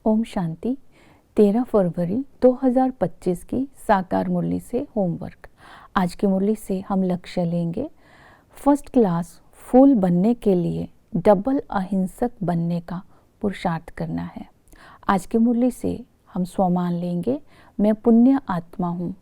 ओम शांति। 13 फरवरी 2025 की साकार मुरली से होमवर्क। आज की मुरली से हम लक्ष्य लेंगे फर्स्ट क्लास फूल बनने के लिए डबल अहिंसक बनने का पुरुषार्थ करना है। आज की मुरली से हम स्वमान लेंगे, मैं पुण्य आत्मा हूँ।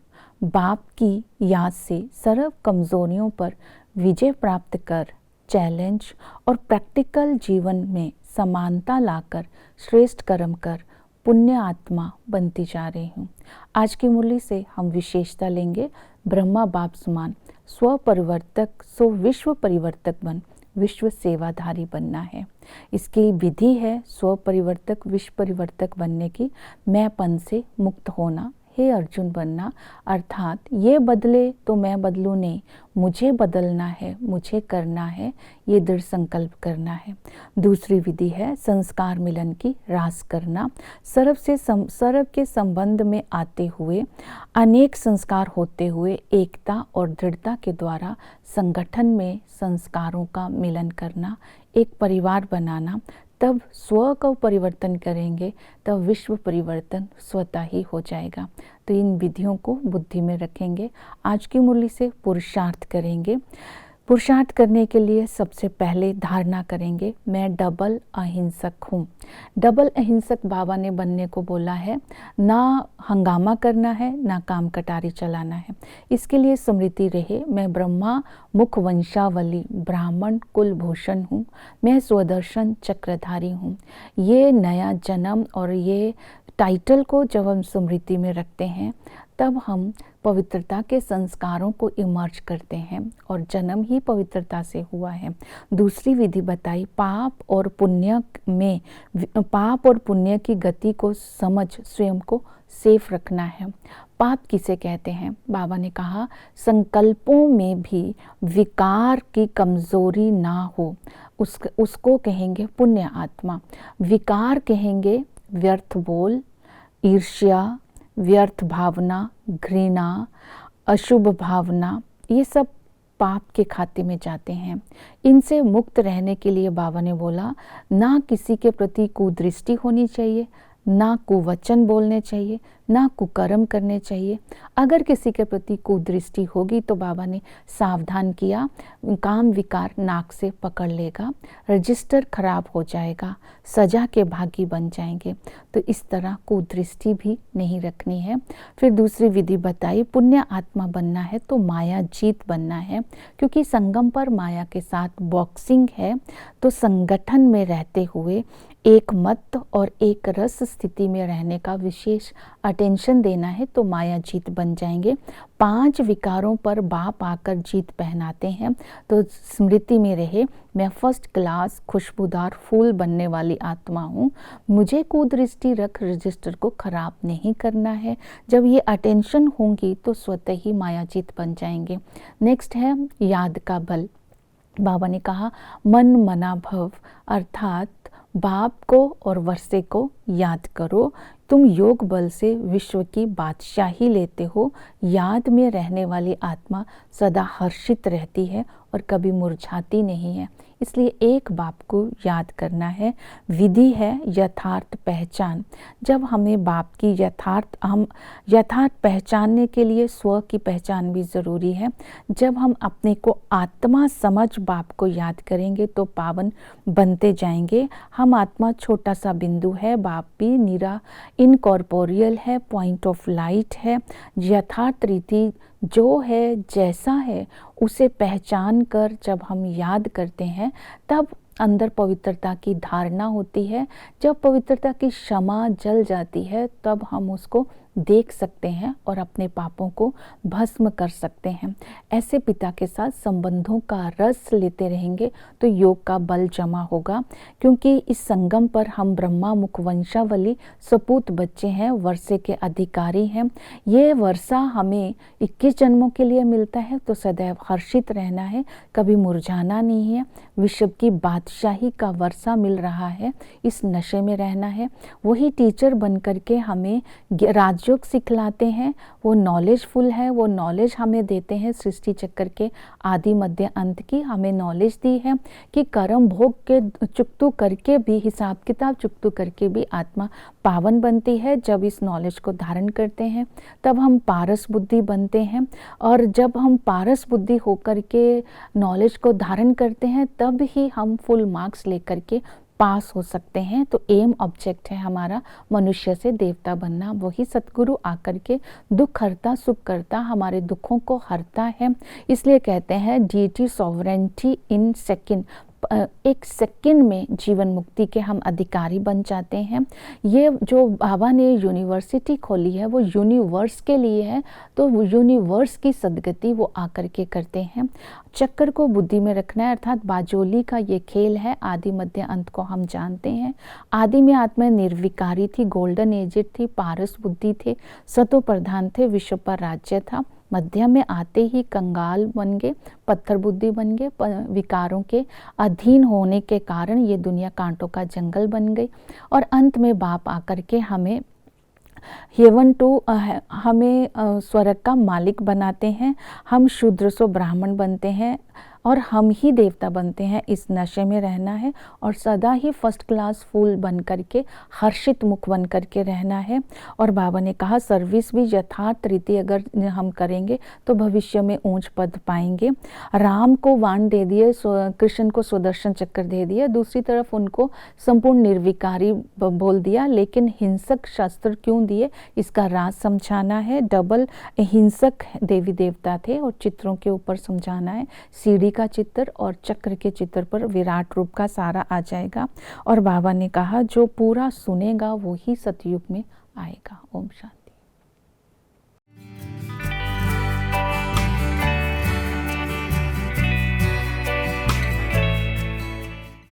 बाप की याद से सर्व कमजोरियों पर विजय प्राप्त कर चैलेंज और प्रैक्टिकल जीवन में समानता लाकर श्रेष्ठ कर्म कर पुण्य आत्मा बनती जा रही हूँ। आज की मुरली से हम विशेषता लेंगे, ब्रह्मा बाप समान स्व परिवर्तक सो विश्व परिवर्तक बन विश्व सेवाधारी बनना है। इसकी विधि है स्व परिवर्तक विश्व परिवर्तक बनने की, मैंपन से मुक्त होना, हे अर्जुन बनना, अर्थात ये बदले तो मैं बदलूं नहीं, मुझे बदलना है, मुझे करना है, ये दृढ़ संकल्प करना है। दूसरी विधि है संस्कार मिलन की, रास करना, सर्व के संबंध में आते हुए अनेक संस्कार होते हुए एकता और दृढ़ता के द्वारा संगठन में संस्कारों का मिलन करना, एक परिवार बनाना। तब स्व का परिवर्तन करेंगे तब विश्व परिवर्तन स्वतः ही हो जाएगा। तो इन विधियों को बुद्धि में रखेंगे। आज की मुरली से पुरुषार्थ करेंगे। पुरुषार्थ करने के लिए सबसे पहले धारणा करेंगे, मैं डबल अहिंसक हूँ। डबल अहिंसक बाबा ने बनने को बोला है, ना हंगामा करना है, ना काम कटारी चलाना है। इसके लिए स्मृति रहे, मैं ब्रह्मा मुख वंशावली ब्राह्मण कुलभूषण हूँ, मैं स्वदर्शन चक्रधारी हूँ। ये नया जन्म और ये टाइटल को जब हम स्मृति में रखते हैं तब हम पवित्रता के संस्कारों को इमर्ज करते हैं और जन्म ही पवित्रता से हुआ है। दूसरी विधि बताई, पाप और पुण्य की गति को समझ स्वयं को सेफ रखना है। पाप किसे कहते हैं? बाबा ने कहा संकल्पों में भी विकार की कमजोरी ना हो, उसको कहेंगे पुण्य आत्मा। विकार कहेंगे व्यर्थ बोल, ईर्ष्या, व्यर्थ भावना, घृणा, अशुभ भावना, ये सब पाप के खाते में जाते हैं। इनसे मुक्त रहने के लिए बाबा ने बोला, ना किसी के प्रति कुदृष्टि होनी चाहिए, ना कुवचन बोलने चाहिए, ना कुकर्म करने चाहिए। अगर किसी के प्रति कुदृष्टि होगी तो बाबा ने सावधान किया, काम विकार नाक से पकड़ लेगा, रजिस्टर खराब हो जाएगा, सजा के भागी बन जाएंगे। तो इस तरह कुदृष्टि भी नहीं रखनी है। फिर दूसरी विधि बताई, पुण्य आत्मा बनना है तो माया जीत बनना है, क्योंकि संगम पर माया के साथ बॉक्सिंग है। तो संगठन में रहते हुए एक मत और एक रस स्थिति में रहने का विशेष अटेंशन देना है तो माया जीत बन जाएंगे। 5 विकारों पर बाप आकर जीत पहनाते हैं। तो स्मृति में रहे, मैं फर्स्ट क्लास खुशबूदार फूल बनने वाली आत्मा हूँ, मुझे कुदृष्टि रख रजिस्टर को खराब नहीं करना है। जब ये अटेंशन होंगी तो स्वतः ही माया जीत बन जाएंगे। नेक्स्ट है याद का बल। बाबा ने कहा मन मना भव, अर्थात बाप को और वर्षे को याद करो। तुम योग बल से विश्व की बादशाही लेते हो। याद में रहने वाली आत्मा सदा हर्षित रहती है और कभी मुरझाती नहीं है, इसलिए एक बाप को याद करना है। विधि है यथार्थ पहचान। जब हमें बाप की यथार्थ पहचानने के लिए स्व की पहचान भी ज़रूरी है। जब हम अपने को आत्मा समझ बाप को याद करेंगे तो पावन बनते जाएंगे। हम आत्मा छोटा सा बिंदु है, बाप भी निरा इनकॉर्पोरियल है, पॉइंट ऑफ लाइट है। यथार्थ रीति जो है जैसा है उसे पहचान कर जब हम याद करते हैं तब अंदर पवित्रता की धारणा होती है। जब पवित्रता की क्षमा जल जाती है तब हम उसको देख सकते हैं और अपने पापों को भस्म कर सकते हैं। ऐसे पिता के साथ संबंधों का रस लेते रहेंगे तो योग का बल जमा होगा, क्योंकि इस संगम पर हम ब्रह्मा मुख वंशावली सपूत बच्चे हैं, वर्षे के अधिकारी हैं। ये वर्षा हमें 21 जन्मों के लिए मिलता है तो सदैव हर्षित रहना है, कभी मुरझाना नहीं है। विश्व की बादशाही का वर्षा मिल रहा है, इस नशे में रहना है। वही टीचर बन करके हमें राजयोग सिखलाते हैं, वो नॉलेजफुल है, वो नॉलेज हमें देते हैं सृष्टि चक्र के आदि मध्य अंत की। हमें नॉलेज दी है कि कर्म भोग के चुकतू करके भी, हिसाब किताब चुकतू करके भी आत्मा पावन बनती है। जब इस नॉलेज को धारण करते हैं तब हम पारस बुद्धि बनते हैं, और जब हम पारस बुद्धि होकर के नॉलेज को धारण करते हैं तब ही हम फुल मार्क्स लेकर के पास हो सकते हैं। तो एम ऑब्जेक्ट है हमारा मनुष्य से देवता बनना। वही सतगुरु आकर के दुख हरता सुख करता, हमारे दुखों को हरता है। इसलिए कहते हैं डीटी सॉवरेंटी इन सेकंड, एक सेकंड में जीवन मुक्ति के हम अधिकारी बन जाते हैं। ये जो बाबा ने यूनिवर्सिटी खोली है वो यूनिवर्स के लिए है, तो यूनिवर्स की सदगति वो आकर के करते हैं। चक्कर को बुद्धि में रखना है, अर्थात बाजोली का ये खेल है। आदि मध्य अंत को हम जानते हैं। आदि में आत्मा निर्विकारी थी, गोल्डन एजेड थी, पारस बुद्धि थे, सतो प्रधान थे, विश्व पर राज्य था। मध्य में आते ही कंगाल बन गए, पत्थर बुद्धि बन गए, विकारों के अधीन होने के कारण ये दुनिया कांटों का जंगल बन गई। और अंत में बाप आकर के हमें हेवन टू हमें स्वर्ग का मालिक बनाते हैं। हम शूद्र सो ब्राह्मण बनते हैं और हम ही देवता बनते हैं। इस नशे में रहना है और सदा ही फर्स्ट क्लास फूल बन करके, हर्षित मुख बन करके रहना है। और बाबा ने कहा सर्विस भी यथार्थ रीति अगर हम करेंगे तो भविष्य में ऊंच पद पाएंगे। राम को वाण दे दिए, कृष्ण को सुदर्शन चक्र दे दिया, दूसरी तरफ उनको संपूर्ण निर्विकारी बोल दिया। लेकिन हिंसक शस्त्र क्यों दिए, इसका राज समझाना है। डबल हिंसक देवी देवता थे और चित्रों के ऊपर समझाना है। सीढ़ी का चित्र और चक्र के चित्र पर विराट रूप का सारा आ जाएगा। और बाबा ने कहा जो पूरा सुनेगा वो ही सतयुग में आएगा। ओम शांति।